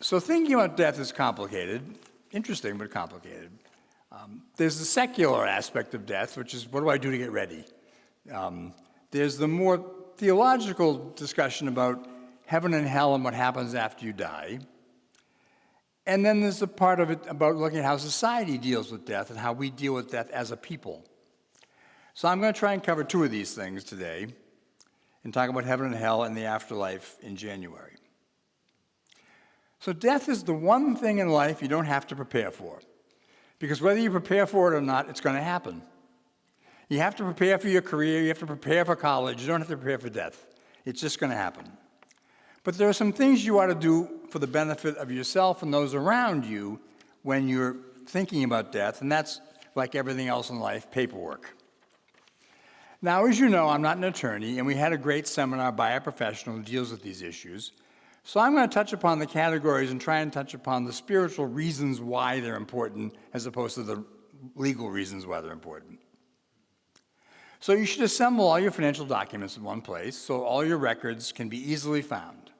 So thinking about death is complicated, interesting but complicated. There's the secular aspect of death, which is what do I do to get ready? There's the more theological discussion about heaven and hell and what happens after you die. And then there's the part of it about looking at how society deals with death and how we deal with death as a people. So I'm going to try and cover two of these things today and talk about heaven and hell and the afterlife in January. So death is the one thing in life you don't have to prepare for. Because whether you prepare for it or not, it's going to happen. You have to prepare for your career, you have to prepare for college, you don't have to prepare for death. It's just going to happen. But there are some things you ought to do for the benefit of yourself and those around you when you're thinking about death, and that's, like everything else in life, paperwork. Now, as you know, I'm not an attorney, and we had a great seminar by a professional who deals with these issues. So I'm going to touch upon the categories and try and touch upon the spiritual reasons why they're important as opposed to the legal reasons why they're important. So you should assemble all your financial documents in one place so all your records can be easily found.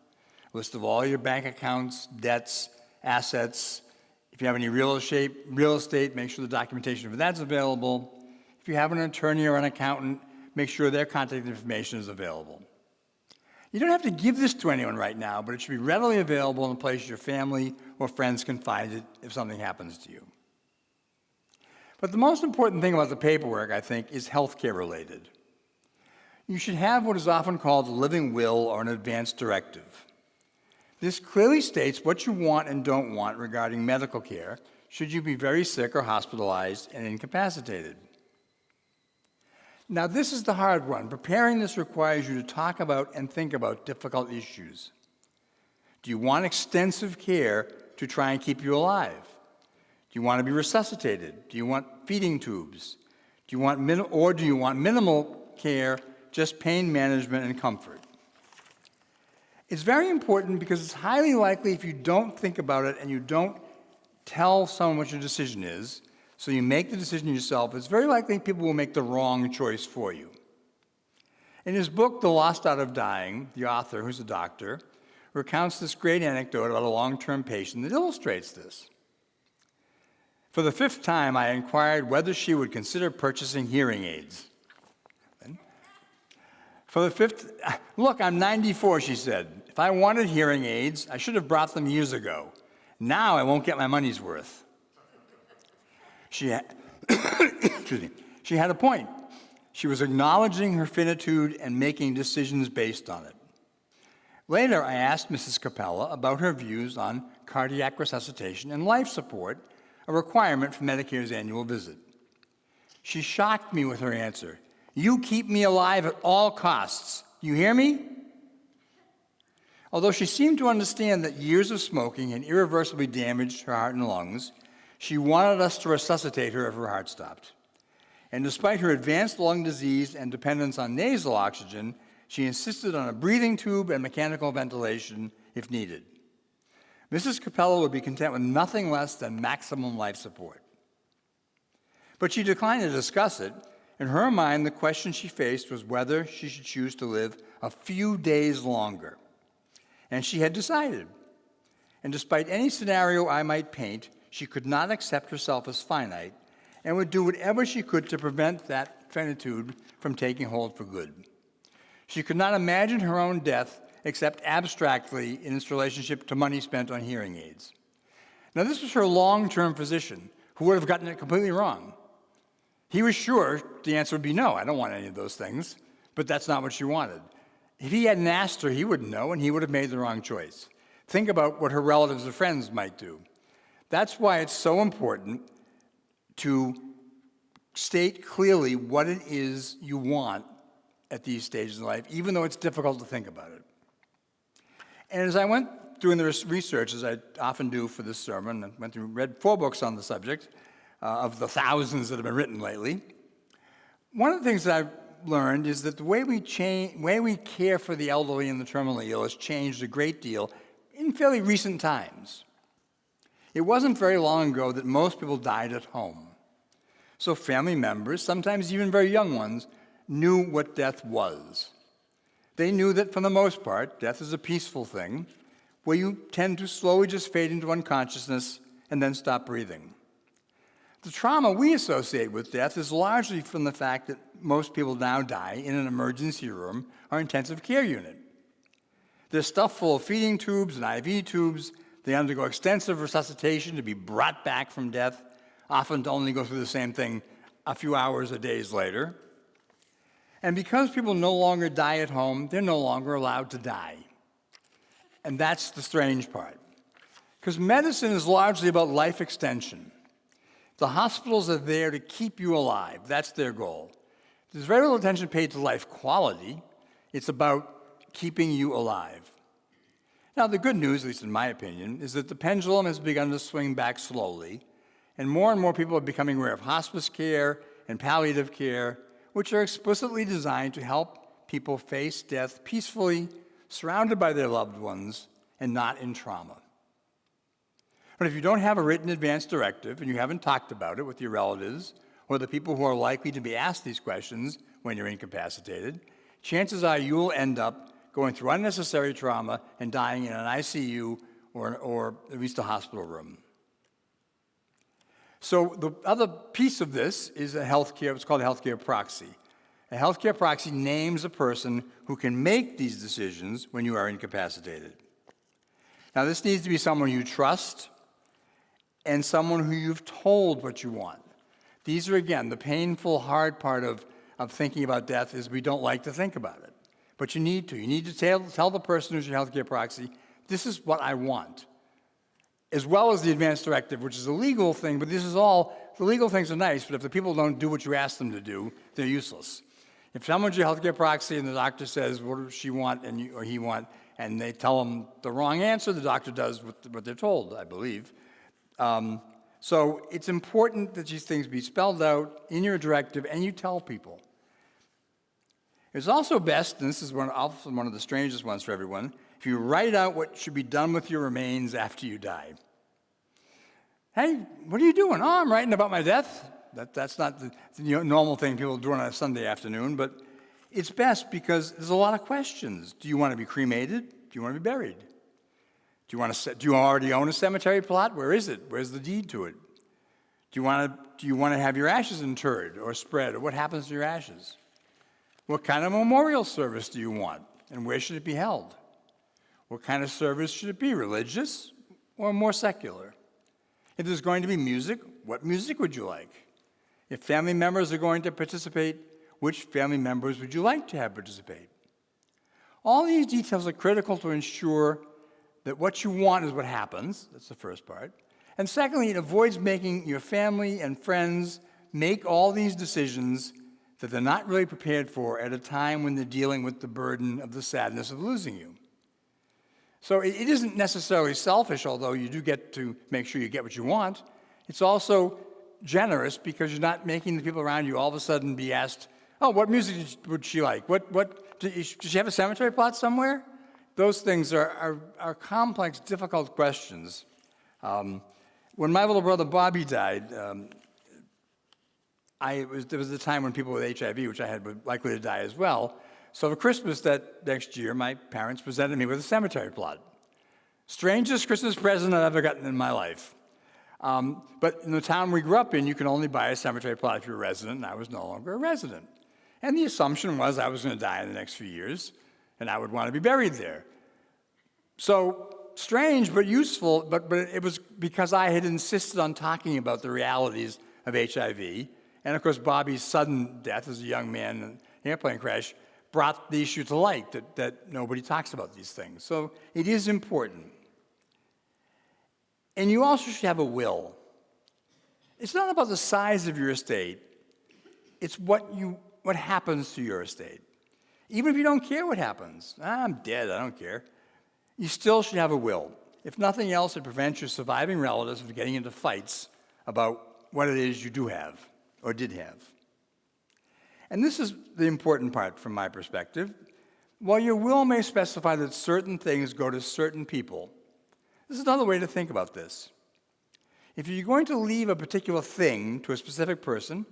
A list of all your bank accounts, debts, assets. If you have any real estate, make sure the documentation for that's available. If you have an attorney or an accountant, make sure their contact information is available. You don't have to give this to anyone right now, but it should be readily available in a place your family or friends can find it if something happens to you. But the most important thing about the paperwork, I think, is healthcare related. You should have what is often called a living will or an advance directive. This clearly states what you want and don't want regarding medical care should you be very sick or hospitalized and incapacitated. Now, this is the hard one. Preparing this requires you to talk about and think about difficult issues. Do you want extensive care to try and keep you alive? Do you want to be resuscitated? Do you want feeding tubes? Do you want minimal care, just pain management and comfort? It's very important because it's highly likely if you don't think about it and you don't tell someone what your decision is, so you make the decision yourself, it's very likely people will make the wrong choice for you. In his book, The Lost Art of Dying, the author, who's a doctor, recounts this great anecdote about a long-term patient that illustrates this. For the 5th time, I inquired whether she would consider purchasing hearing aids. For the 5th, look, I'm 94, she said. If I wanted hearing aids, I should have brought them years ago. Now I won't get my money's worth. She had a point. She was acknowledging her finitude and making decisions based on it. Later, I asked Mrs. Capella about her views on cardiac resuscitation and life support, a requirement for Medicare's annual visit. She shocked me with her answer. You keep me alive at all costs. You hear me? Although she seemed to understand that years of smoking had irreversibly damaged her heart and lungs, she wanted us to resuscitate her if her heart stopped. And despite her advanced lung disease and dependence on nasal oxygen, she insisted on a breathing tube and mechanical ventilation if needed. Mrs. Capella would be content with nothing less than maximum life support. But she declined to discuss it. In her mind, the question she faced was whether she should choose to live a few days longer. And she had decided. And despite any scenario I might paint, she could not accept herself as finite and would do whatever she could to prevent that finitude from taking hold for good. She could not imagine her own death except abstractly in its relationship to money spent on hearing aids. Now, this was her long-term physician who would have gotten it completely wrong. He was sure the answer would be no, I don't want any of those things, but that's not what she wanted. If he hadn't asked her, he wouldn't know, and he would have made the wrong choice. Think about what her relatives or friends might do. That's why it's so important to state clearly what it is you want at these stages in life, even though it's difficult to think about it. And as I went through in the research, as I often do for this sermon, I read 4 books on the subject of the thousands that have been written lately. One of the things that I've learned is that the way we care for the elderly and the terminally ill has changed a great deal in fairly recent times. It wasn't very long ago that most people died at home. So family members, sometimes even very young ones, knew what death was. They knew that for the most part, death is a peaceful thing. where you tend to slowly just fade into unconsciousness and then stop breathing. The trauma we associate with death is largely from the fact that most people now die in an emergency room or intensive care unit. They're stuffed full of feeding tubes and IV tubes. They undergo extensive resuscitation to be brought back from death, often to only go through the same thing a few hours or days later. And because people no longer die at home, they're no longer allowed to die. And that's the strange part. Because medicine is largely about life extension. The hospitals are there to keep you alive. That's their goal. There's very little attention paid to life quality. It's about keeping you alive. Now, the good news, at least in my opinion, is that the pendulum has begun to swing back slowly, and more people are becoming aware of hospice care and palliative care, which are explicitly designed to help people face death peacefully, surrounded by their loved ones, and not in trauma. But if you don't have a written advance directive and you haven't talked about it with your relatives or the people who are likely to be asked these questions when you're incapacitated, chances are you will end up going through unnecessary trauma and dying in an ICU or at least a hospital room. So the other piece of this is what's called a healthcare proxy. A healthcare proxy names a person who can make these decisions when you are incapacitated. Now, this needs to be someone you trust and someone who you've told what you want. These are, again, the painful, hard part of thinking about death is we don't like to think about it. But you need to. You need to tell the person who's your healthcare proxy, this is what I want. As well as the advance directive, which is a legal thing, but the legal things are nice, but if the people don't do what you ask them to do, they're useless. If someone's your healthcare proxy and the doctor says, what does she want or he want, and they tell them the wrong answer, the doctor does what they're told, I believe. So it's important that these things be spelled out in your directive and you tell people. It's also best, and this is often one of the strangest ones for everyone, if you write out what should be done with your remains after you die. Hey, what are you doing? Oh, I'm writing about my death. That's not the normal thing people do on a Sunday afternoon, but it's best because there's a lot of questions. Do you want to be cremated? Do you want to be buried? Do you already own a cemetery plot? Where is it? Where's the deed to it? Do you want to have your ashes interred or spread? Or what happens to your ashes? What kind of memorial service do you want? And where should it be held? What kind of service should it be? Religious or more secular? If there's going to be music, what music would you like? If family members are going to participate, which family members would you like to have participate? All these details are critical to ensure that what you want is what happens. That's the first part. And secondly, it avoids making your family and friends make all these decisions that they're not really prepared for at a time when they're dealing with the burden of the sadness of losing you. So it isn't necessarily selfish, although you do get to make sure you get what you want. It's also generous because you're not making the people around you all of a sudden be asked, oh, what music would she like? Does she have a cemetery plot somewhere? Those things are complex, difficult questions. When my little brother Bobby died, there was a time when people with HIV, which I had, were likely to die as well. So for Christmas that next year, my parents presented me with a cemetery plot. Strangest Christmas present I've ever gotten in my life. But in the town we grew up in, you can only buy a cemetery plot if you're a resident, and I was no longer a resident. And the assumption was I was going to die in the next few years, and I would want to be buried there. So strange but useful, but it was because I had insisted on talking about the realities of HIV. And of course, Bobby's sudden death as a young man in an airplane crash brought the issue to light that nobody talks about these things. So it is important. And you also should have a will. It's not about the size of your estate. It's what happens to your estate. Even if you don't care what happens. I'm dead, I don't care. You still should have a will. If nothing else, it prevents your surviving relatives from getting into fights about what it is you do have or did have. And this is the important part from my perspective. While your will may specify that certain things go to certain people, this is another way to think about this. If you're going to leave a particular thing to a specific person,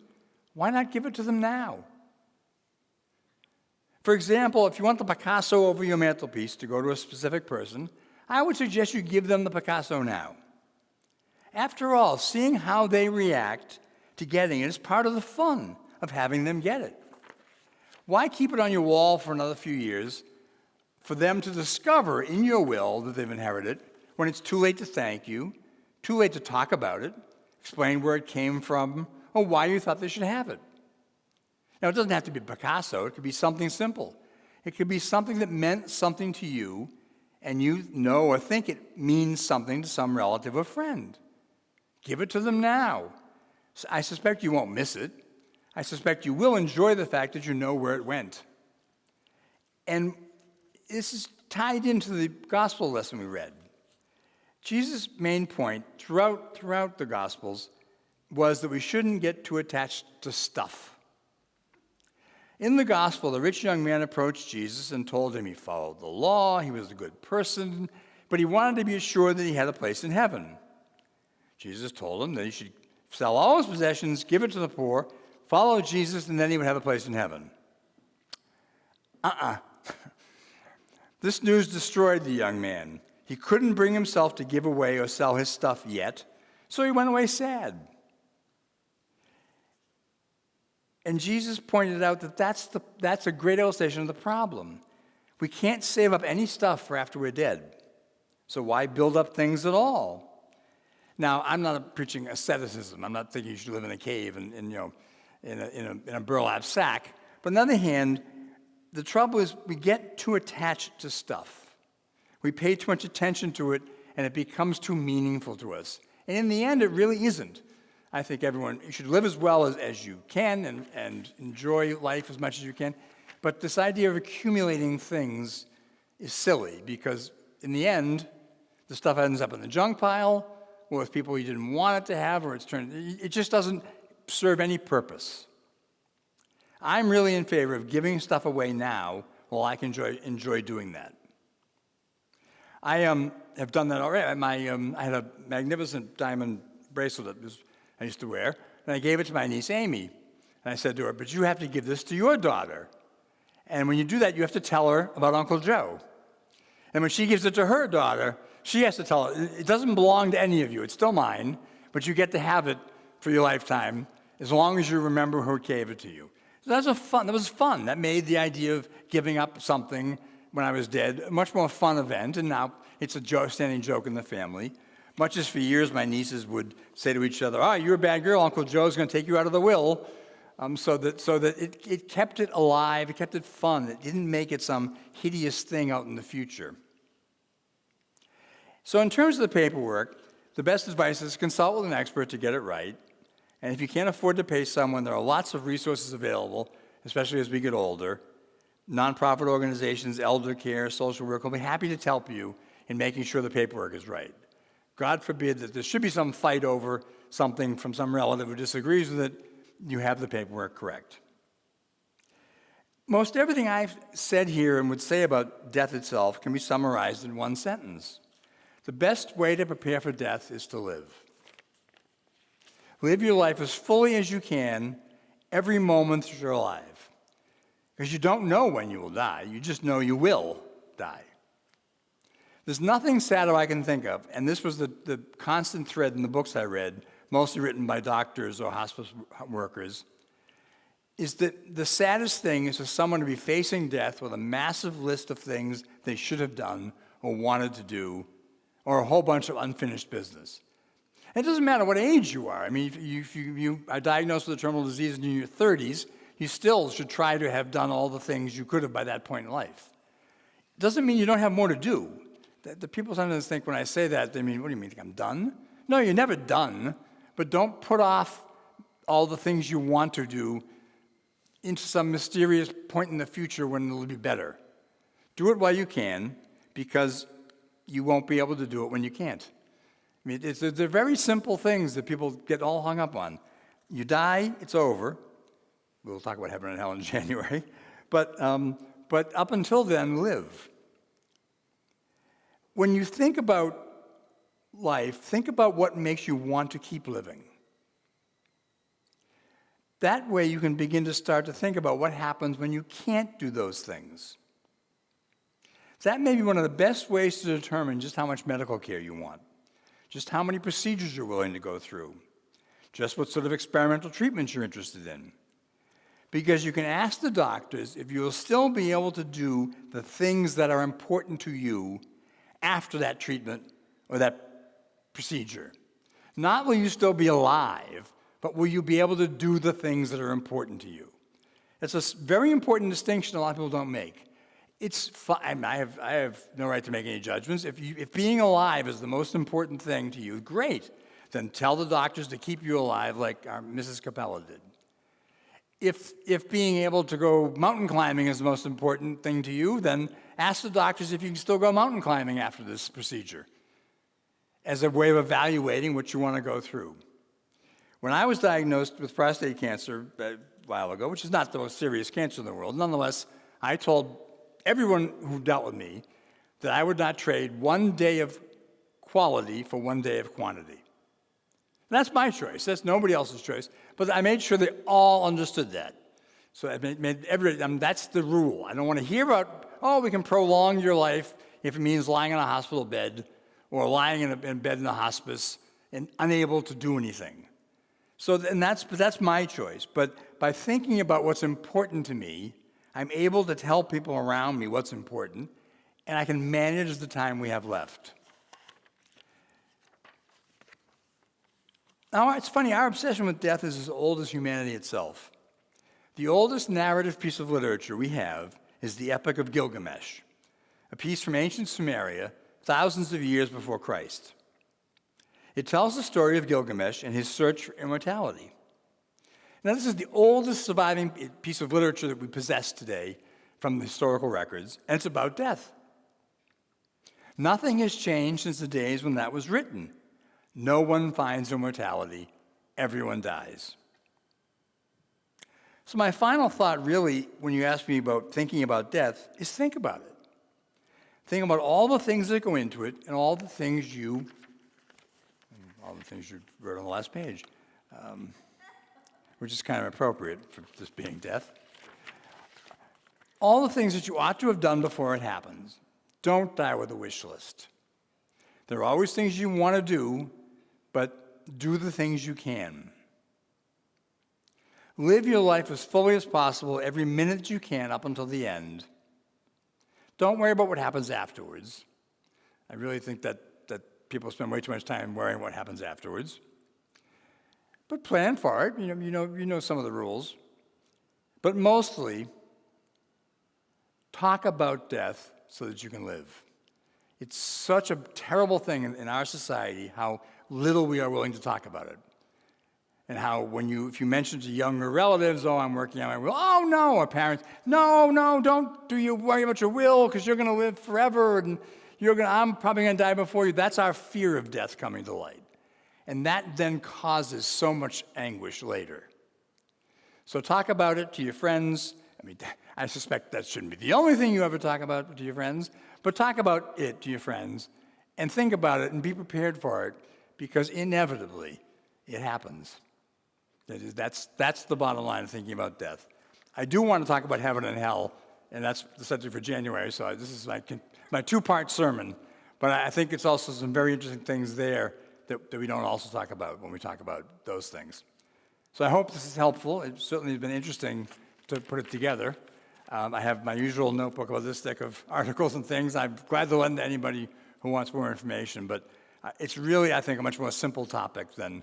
why not give it to them now? For example, if you want the Picasso over your mantelpiece to go to a specific person, I would suggest you give them the Picasso now. After all, seeing how they react to getting it is part of the fun of having them get it. Why keep it on your wall for another few years for them to discover in your will that they've inherited when it's too late to thank you, too late to talk about it, explain where it came from, or why you thought they should have it? Now, it doesn't have to be Picasso. It could be something simple. It could be something that meant something to you, and you know or think it means something to some relative or friend. Give it to them now. I suspect you won't miss it. I suspect you will enjoy the fact that you know where it went. And this is tied into the gospel lesson we read. Jesus' main point throughout the Gospels was that we shouldn't get too attached to stuff. In the gospel, the rich young man approached Jesus and told him he followed the law, he was a good person, but he wanted to be assured that he had a place in heaven. Jesus told him that he should sell all his possessions, give it to the poor, follow Jesus, and then he would have a place in heaven. This news destroyed the young man. He couldn't bring himself to give away or sell his stuff yet, so he went away sad. And Jesus pointed out that that's a great illustration of the problem. We can't save up any stuff for after we're dead. So why build up things at all? Now, I'm not preaching asceticism. I'm not thinking you should live in a cave and in a burlap sack. But on the other hand, the trouble is we get too attached to stuff. We pay too much attention to it, and it becomes too meaningful to us. And in the end, it really isn't. I think you should live as well as you can and enjoy life as much as you can. But this idea of accumulating things is silly because in the end, the stuff ends up in the junk pile or with people you didn't want it to have, or it just doesn't serve any purpose. I'm really in favor of giving stuff away now while I can enjoy doing that. I have done that already. I had a magnificent diamond bracelet that I used to wear, and I gave it to my niece Amy. And I said to her, but you have to give this to your daughter. And when you do that, you have to tell her about Uncle Joe. And when she gives it to her daughter, she has to tell her, it doesn't belong to any of you. It's still mine, but you get to have it for your lifetime as long as you remember who gave it to you. So that was fun. That made the idea of giving up something when I was dead a much more fun event, and now it's a standing joke in the family. Much as for years my nieces would say to each other, you're a bad girl, Uncle Joe's going to take you out of the will, so that it kept it alive, it kept it fun. It didn't make it some hideous thing out in the future. So in terms of the paperwork, the best advice is consult with an expert to get it right. And if you can't afford to pay someone, there are lots of resources available, especially as we get older. Nonprofit organizations, elder care, social work will be happy to help you in making sure the paperwork is right. God forbid that there should be some fight over something from some relative who disagrees with it, you have the paperwork correct. Most everything I've said here and would say about death itself can be summarized in one sentence. The best way to prepare for death is to live. Live your life as fully as you can every moment that you're alive. Because you don't know when you will die, you just know you will die. There's nothing sadder I can think of, and this was the constant thread in the books I read, mostly written by doctors or hospice workers, is that the saddest thing is for someone to be facing death with a massive list of things they should have done or wanted to do, or a whole bunch of unfinished business. And it doesn't matter what age you are. I mean, if you are diagnosed with a terminal disease in your 30s, you still should try to have done all the things you could have by that point in life. It doesn't mean you don't have more to do. The people sometimes think when I say that, they mean, what do you mean, think I'm done? No, you're never done, but don't put off all the things you want to do into some mysterious point in the future when it'll be better. Do it while you can, because you won't be able to do it when you can't. I mean, they're very simple things that people get all hung up on. You die, it's over. We'll talk about heaven and hell in January. But up until then, live. When you think about life, think about what makes you want to keep living. That way you can begin to start to think about what happens when you can't do those things. That may be one of the best ways to determine just how much medical care you want, just how many procedures you're willing to go through, just what sort of experimental treatments you're interested in. Because you can ask the doctors if you will still be able to do the things that are important to you after that treatment or that procedure. Not will you still be alive, but will you be able to do the things that are important to you? It's a very important distinction a lot of people don't make. It's fine. I have no right to make any judgments. If being alive is the most important thing to you, great. Then tell the doctors to keep you alive like Mrs. Capella did. If being able to go mountain climbing is the most important thing to you, then ask the doctors if you can still go mountain climbing after this procedure as a way of evaluating what you want to go through. When I was diagnosed with prostate cancer a while ago, which is not the most serious cancer in the world, nonetheless, I told everyone who dealt with me that I would not trade one day of quality for one day of quantity. That's my choice. That's nobody else's choice. But I made sure they all understood that. So I made that's the rule. I don't want to hear about, we can prolong your life if it means lying in a hospital bed or lying in bed in a hospice and unable to do anything. So that's my choice. But by thinking about what's important to me, I'm able to tell people around me what's important, and I can manage the time we have left. Now, it's funny, our obsession with death is as old as humanity itself. The oldest narrative piece of literature we have is the Epic of Gilgamesh, a piece from ancient Sumeria, thousands of years before Christ. It tells the story of Gilgamesh and his search for immortality. Now, this is the oldest surviving piece of literature that we possess today from the historical records, and it's about death. Nothing has changed since the days when that was written. No one finds immortality. Everyone dies. So my final thought really, when you ask me about thinking about death, is think about it. Think about all the things that go into it and all the things you wrote on the last page, which is kind of appropriate for this being death. All the things that you ought to have done before it happens. Don't die with a wish list. There are always things you want to do, but do the things you can. Live your life as fully as possible every minute that you can up until the end. Don't worry about what happens afterwards. I really think that people spend way too much time worrying what happens afterwards. But plan for it. You know some of the rules. But mostly, talk about death so that you can live. It's such a terrible thing in our society how little we are willing to talk about it. And how if you mention to younger relatives, I'm working on my will, no, or parents, no, don't worry about your will because you're going to live forever and I'm probably going to die before you. That's our fear of death coming to light. And that then causes so much anguish later. So talk about it to your friends. I suspect that shouldn't be the only thing you ever talk about to your friends, but talk about it to your friends and think about it and be prepared for it because inevitably it happens. That's the bottom line of thinking about death. I do want to talk about heaven and hell, and that's the subject for January, so this is my two-part sermon. But I think it's also some very interesting things there that we don't also talk about when we talk about those things. So I hope this is helpful. It certainly has been interesting to put it together. I have my usual notebook with this deck of articles and things. I'm glad to lend to anybody who wants more information, but it's really, I think, a much more simple topic than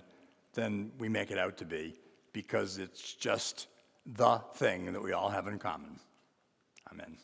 we make it out to be, because it's just the thing that we all have in common. Amen.